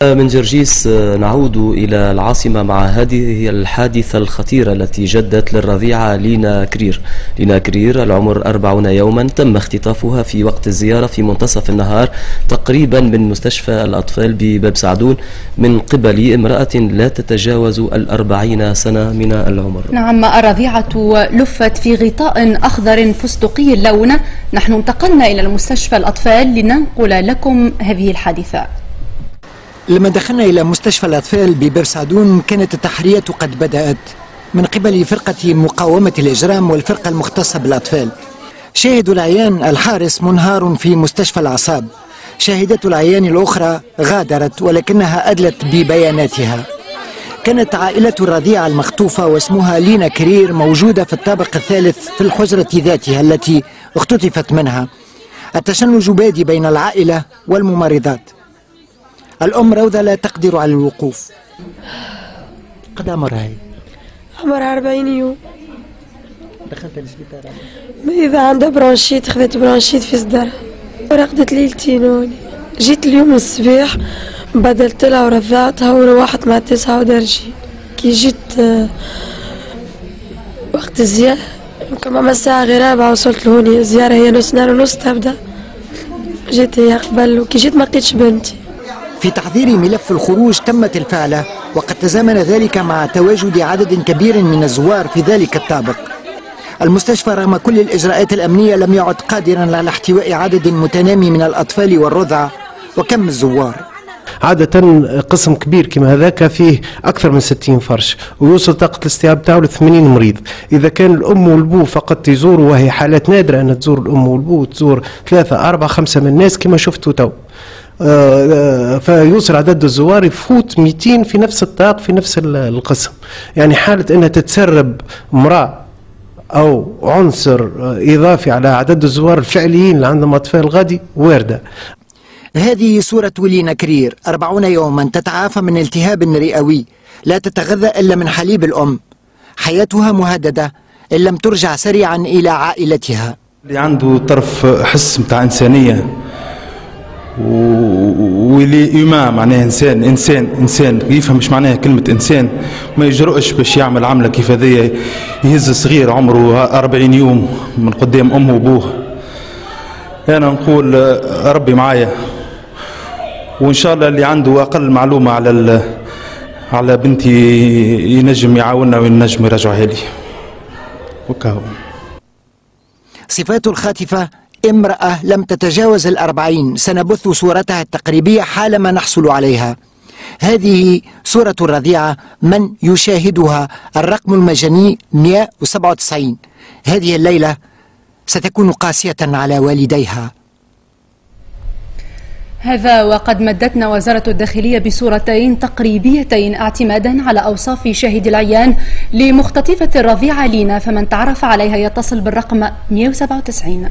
من جرجيس نعود إلى العاصمة مع هذه الحادثة الخطيرة التي جدت للرضيعة لينا كرير. لينا كرير العمر 40 يوما تم اختطافها في وقت الزيارة في منتصف النهار تقريبا من مستشفى الأطفال بباب سعدون من قبل امرأة لا تتجاوز 40 سنة من العمر. نعم، الرضيعة لفت في غطاء أخضر فستقي اللون. نحن انتقلنا إلى المستشفى الأطفال لننقل لكم هذه الحادثة. لما دخلنا إلى مستشفى الأطفال بباب سعدون كانت التحرية قد بدأت من قبل فرقة مقاومة الإجرام والفرقة المختصة بالأطفال. شاهد العيان الحارس منهار في مستشفى الأعصاب. شاهدة العيان الأخرى غادرت ولكنها أدلت ببياناتها. كانت عائلة الرضيعة المخطوفة واسمها لينا كرير موجودة في الطابق الثالث في الحجرة ذاتها التي اختطفت منها. التشنج بادي بين العائلة والممرضات. الأم روضة لا تقدر على الوقوف. قد عمرها هي؟ عمرها 40 يوم. دخلت السبيطار؟ إذا عندها برونشيت، خذت برونشيت في صدرها ورقدت ليلتين هوني. جيت اليوم الصباح بدلت لها ورضعتها وروحت مع 9 ودرجي. كي جيت وقت الزيارة يمكن ساعة غير 4 وصلت لهوني. الزيارة هي نص نهار ونص تبدأ. جيت هي قبل وكي جيت ما لقيتش بنتي. في تحضير ملف الخروج تمت الفعلة وقد تزامن ذلك مع تواجد عدد كبير من الزوار في ذلك الطابق. المستشفى رغم كل الإجراءات الأمنية لم يعد قادرا على احتواء عدد متنامي من الأطفال والرضع. وكم الزوار؟ عادة قسم كبير كما هذاك فيه أكثر من 60 فرش ويوصل طاقة الاستيعاب تاعو ل 80 مريض. إذا كان الأم والبو فقط يزوروا وهي حالات نادرة أن تزور الأم والبو تزور 3 4 5 من الناس كما شفتوا تو. فيوصل عدد الزوار يفوت 200 في نفس الطاق في نفس القسم. يعني حالة أنها تتسرب امرأة أو عنصر إضافي على عدد الزوار الفعليين اللي عندهم أطفال غادي واردة. هذه صورة لينا كرير 40 يوما تتعافى من التهاب رئوي، لا تتغذى إلا من حليب الأم. حياتها مهددة إن لم ترجع سريعا إلى عائلتها. اللي عنده طرف حس متاع إنسانية واللي معناها انسان يفهم مش معناها كلمه انسان، ما يجرؤش باش يعمل عمله كيف هذيا، يهز صغير عمره 40 يوم من قدام امه وابوه. انا نقول ربي معايا، وان شاء الله اللي عنده اقل معلومه على بنتي ينجم يعاوننا وينجم يرجعها لي. وكاو. صفات الخاطفه امرأة لم تتجاوز 40. سنبث صورتها التقريبية حالما نحصل عليها. هذه صورة الرضيعة من يشاهدها. الرقم المجاني 197. هذه الليلة ستكون قاسية على والديها. هذا وقد مدتنا وزارة الداخلية بصورتين تقريبيتين اعتمادا على أوصاف شاهد العيان لمختطفة الرضيعة لينا، فمن تعرف عليها يتصل بالرقم 197.